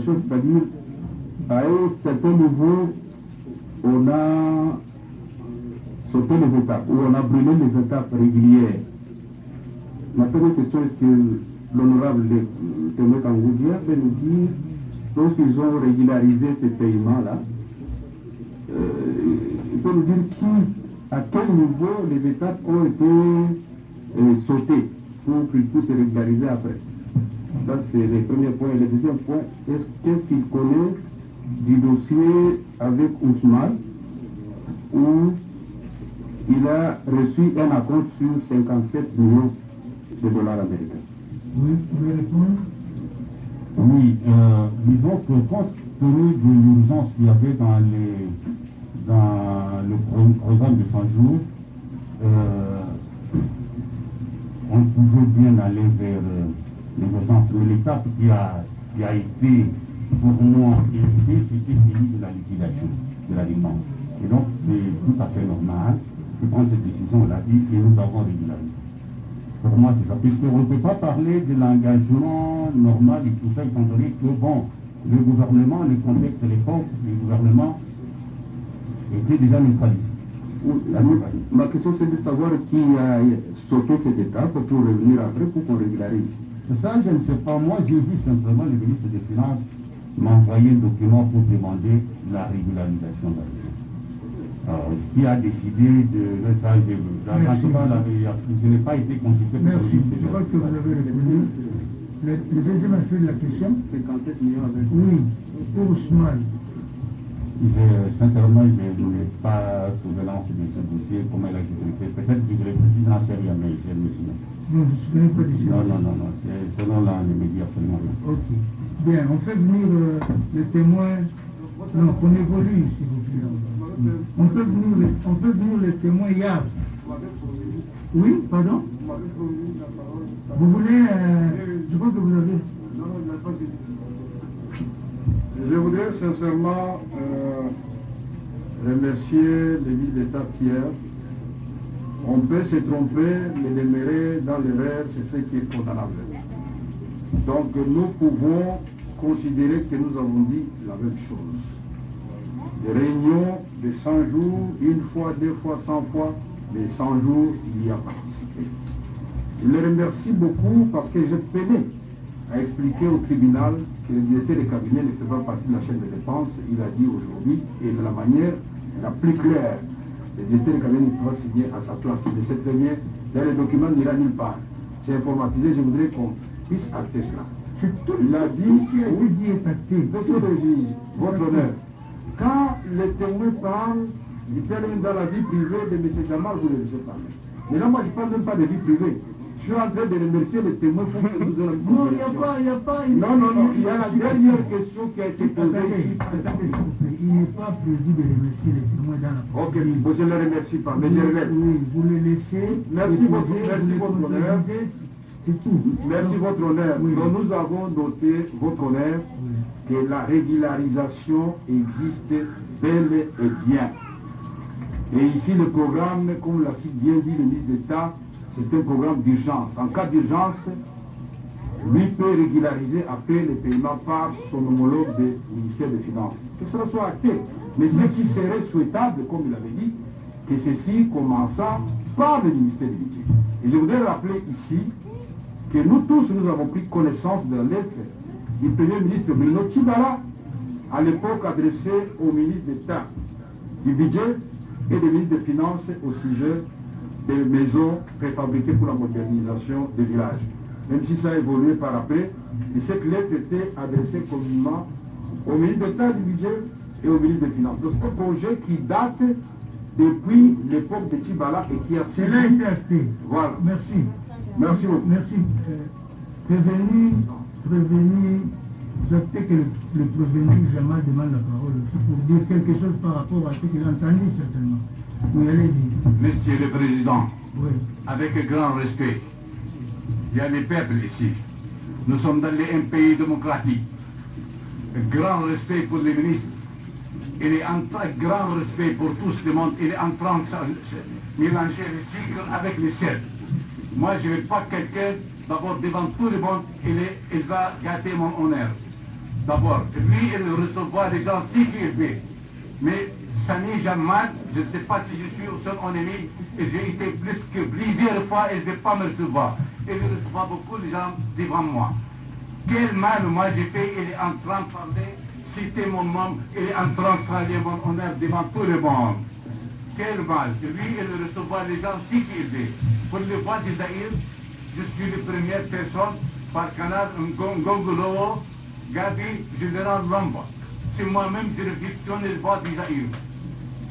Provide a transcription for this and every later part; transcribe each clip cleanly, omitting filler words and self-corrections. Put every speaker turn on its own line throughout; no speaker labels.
chose, c'est-à-dire, à un certain niveau, on a sauté les étapes, ou on a brûlé les étapes régulières. La première question, est-ce que l'honorable Témoin Kangoudia peut nous dire, lorsqu'ils ont régularisé ces paiements-là, il peut nous dire à quel niveau les étapes ont été sautées pour qu'ils puissent se régulariser après. Ça, c'est le premier point. Et le deuxième point, qu'est-ce qu'il connaît du dossier avec Ousmane, où il a reçu un acompte sur 57 millions de dollars américains.
Oui, vous pouvez répondre?
Oui, disons que compte tenu de l'urgence qu'il y avait dans le programme de 100 jours, on pouvait bien aller vers l'urgence. Mais l'étape qui a été pour moi évitée, c'était celui de la liquidation de la dépense. Et donc c'est tout à fait normal de prendre cette décision, on l'a dit, et nous avons régularisé. Pour moi, c'est ça, puisqu'on ne peut pas parler de l'engagement normal et tout ça, étant donné que, bon, le gouvernement, le contexte de l'époque, le gouvernement était déjà neutralisé.
Ma question, c'est de savoir qui a sauté cette étape pour revenir après, pour qu'on régularise.
Ça, je ne sais pas. Moi, j'ai vu simplement le ministre des Finances m'envoyer un document pour demander la régularisation de l'argent. Qui a décidé de ça, je n'ai pas été consulté.
Merci, je crois que vous avez répondu. Le deuxième aspect de la question,
57 millions avec...
oui, pour Ousmane.
Sincèrement, je n'ai pas souvenance de ce dossier, comment il a été traité. Peut-être que je l'ai traité dans la série, mais je ne me souviens.
Non, je ne me souviens pas de ça.
Non, c'est selon les médias, absolument rien.
Ok. Bien, on fait venir le témoin. Non, qu'on évolue, s'il vous plaît. On peut venir le témoin Yav. Oui, pardon? Vous voulez... je crois que vous avez...
Je voudrais sincèrement remercier le ministre d'État Pierre. On peut se tromper, mais demeurer dans l'erreur, c'est ce qui est condamnable. Donc nous pouvons considérer que nous avons dit la même chose. Des réunions de 100 jours, une fois, deux fois, 100 fois, mais 100 jours, il y a participé. Je le remercie beaucoup parce que je peinais à expliquer au tribunal que le directeur de cabinet ne fait pas partie de la chaîne de dépenses. Il a dit aujourd'hui, et de la manière la plus claire, le directeur de cabinet ne peut pas signer à sa place. Il le sait très bien, dans les documents, il n'ira nulle part. C'est informatisé, je voudrais qu'on puisse acter cela.
C'est tout
il a dit,
qui a été dit est acté.
Monsieur le juge, votre honneur, quand les témoins parlent, ils parlent dans la vie privée de M. Jamal, vous ne le savez pas. Mais là, moi, je ne parle même pas de vie privée. Je suis en train de remercier les témoins pour que nous ayons
Non, il n'y a pas...
Non, il y a la dernière question qui a été posée ici.
Il n'est pas prévu de remercier les témoins dans la
Ok, bon, je ne les remercie pas, mais je relève.
Oui, vous les laissez...
Merci votre honneur.
C'est tout.
Merci votre honneur.
Oui.
Donc nous avons noté votre honneur que la régularisation existe bel et bien. Et ici le programme, comme l'a si bien dit le ministre d'État, c'est un programme d'urgence. En cas d'urgence, lui peut régulariser après le paiement par son homologue du ministère des Finances. Que cela soit acté. Mais ce qui serait souhaitable, comme il avait dit, que ceci commençant par le ministère du Budget. Et je voudrais rappeler ici que nous tous, nous avons pris connaissance de la lettre du Premier ministre Bruno Tshibala, à l'époque adressée au ministre d'État du Budget et des ministres des Finances au sujet des maisons préfabriquées pour la modernisation des villages. Même si ça a évolué par après, et cette lettre était adressée communément au ministre d'État du Budget et au ministre des Finances. Donc c'est un projet qui date depuis l'époque de Tshibala et qui a
suivi... Cela a été acté.
Voilà.
Merci.
Merci beaucoup.
Merci. Prévenu, j'actais que le prévenu Jamal demande la parole aussi pour dire quelque chose par rapport à ce qu'il a entendu certainement. Oui, allez-y.
Monsieur le Président,
oui.
Avec grand respect, il y a les peuples ici. Nous sommes dans un pays démocratique. Grand respect pour les ministres. Il est en grand respect pour tout le monde. Il est en train de se mélanger le sucre avec le sel. Moi, je ne veux pas quelqu'un, d'abord devant tout le monde, il va gâter mon honneur. D'abord, lui, il recevra les gens si qu'il fait. Mais Sani Jamal, je ne sais pas si je suis son ennemi, et j'ai été plus que plusieurs fois, il ne veut pas me recevoir. Il reçoit beaucoup de gens devant moi. Quel mal moi j'ai fait, il est en train de parler, citer mon nom, il est en train de saluer mon honneur devant tout le monde. Quel mal. Lui, il recevra les gens si qu'il veut. Pour le voix du Zaïre, je suis la première personne par canal Ngongolo, Gabi, Général Lamba. C'est moi-même qui réflexionne le voix du Zaïre.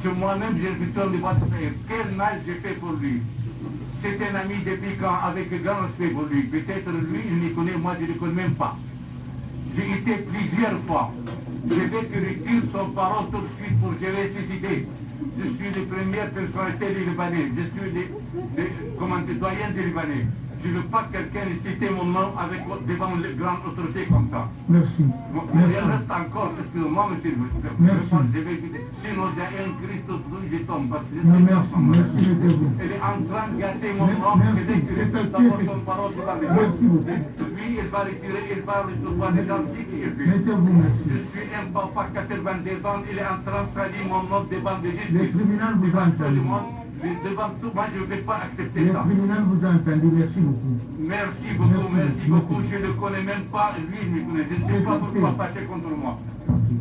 C'est moi-même qui réflexionne le voix du Zaïre. Quel mal j'ai fait pour lui. C'est un ami depuis quand, avec grand respect pour lui. Peut-être lui, il me connaît, moi je ne le connais même pas. J'ai été plusieurs fois. Je vais que retire son parole tout de suite pour gérer ses idées. Je suis la première personnalité du Libanais. Je suis le doyen du Libanais. Je ne veux pas que quelqu'un cite mon nom devant les grandes autorités comme ça.
Merci.
Il reste encore, excusez-moi, monsieur.
Merci.
Je vais éviter. Sinon, il y a un Christ aujourd'hui, je tombe. Parce que
Non, merci, merci, mettez-vous.
elle est en train de gâter mon nom.
Merci,
C'est d'abord son parole de la
merci beaucoup.
Lui, il va retirer, il va recevoir des gens qui est fait.
Mettez-vous, merci.
Je suis un papa 82 ans, il est en train de salir mon nom devant des juges.
Les tribunaux vous
Devant tout le
entendent.
monde, devant tout, moi je ne vais pas accepter
Les
ça.
tribunaux vous entendent. Merci beaucoup.
Merci beaucoup, merci
Merci.
beaucoup. Je ne le connais même pas, lui il me connaît. Je ne sais pas pourquoi passer contre moi.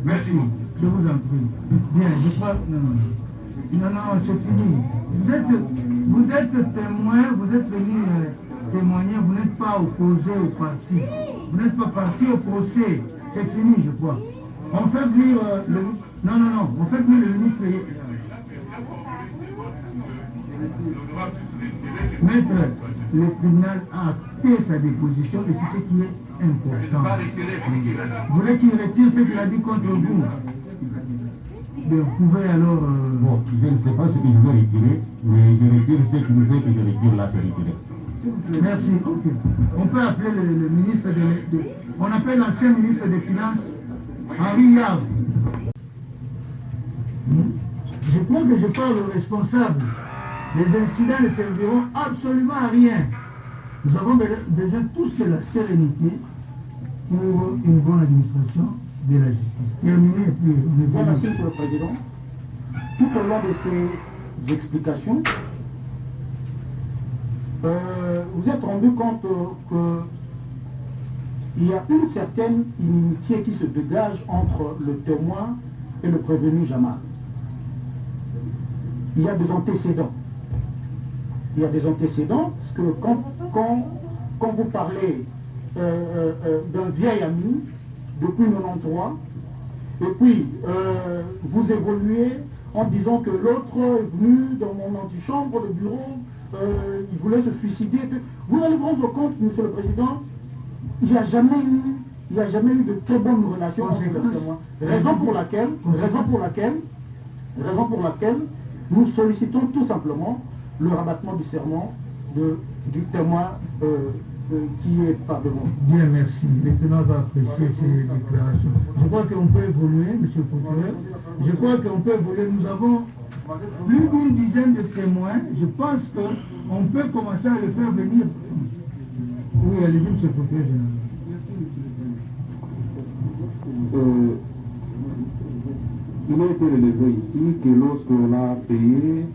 Merci beaucoup.
Je vous en prie. Bien, je crois. Non, c'est fini. Vous êtes témoin, vous êtes venu témoigner, vous n'êtes pas opposé au parti. Vous n'êtes pas parti au procès. C'est fini, je crois. On fait venir le. Non, on fait venir le ministre. Maître, le tribunal a acté sa déposition et c'est ce qui est
Il va
important.
retirer ce qu'il a dit.
Vous voulez qu'il retire ce qu'il a dit contre vous? Bien, vous pouvez alors...
Bon, je ne sais pas ce que je vais retirer, mais je retire ce qui nous fait que je retire là, c'est retiré.
Merci. Ok. On peut appeler le ministre on appelle l'ancien ministre des Finances, Henri Yave. Je crois que je parle aux responsables. Les incidents ne serviront absolument à rien. Nous avons besoin tous de la sérénité pour une bonne administration de la justice. Terminé, et puis on est
Bien, merci, Monsieur le Président. Tout au long de ces explications, vous êtes rendu compte qu'il y a une certaine inimitié qui se dégage entre le témoin et le prévenu Jamal. Il y a des antécédents. Il y a des antécédents, parce que quand vous parlez d'un vieil ami depuis 93, et puis vous évoluez en disant que l'autre est venu dans mon antichambre, le bureau, il voulait se suicider. Vous allez vous rendre compte, Monsieur le Président, il n'y a jamais eu de très bonnes relations entre les témoins. Raison pour laquelle nous sollicitons tout simplement le rabattement du serment du témoin qui est parvenu.
Bien, merci. Le ténor va apprécier ces déclarations. Je crois qu'on peut évoluer, Monsieur le procureur. Je crois qu'on peut évoluer. Nous avons plus d'une dizaine de témoins. Je pense qu'on peut commencer à les faire venir. Oui, allez-y, Monsieur le procureur général.
Il a été relevé ici que lorsqu'on a payé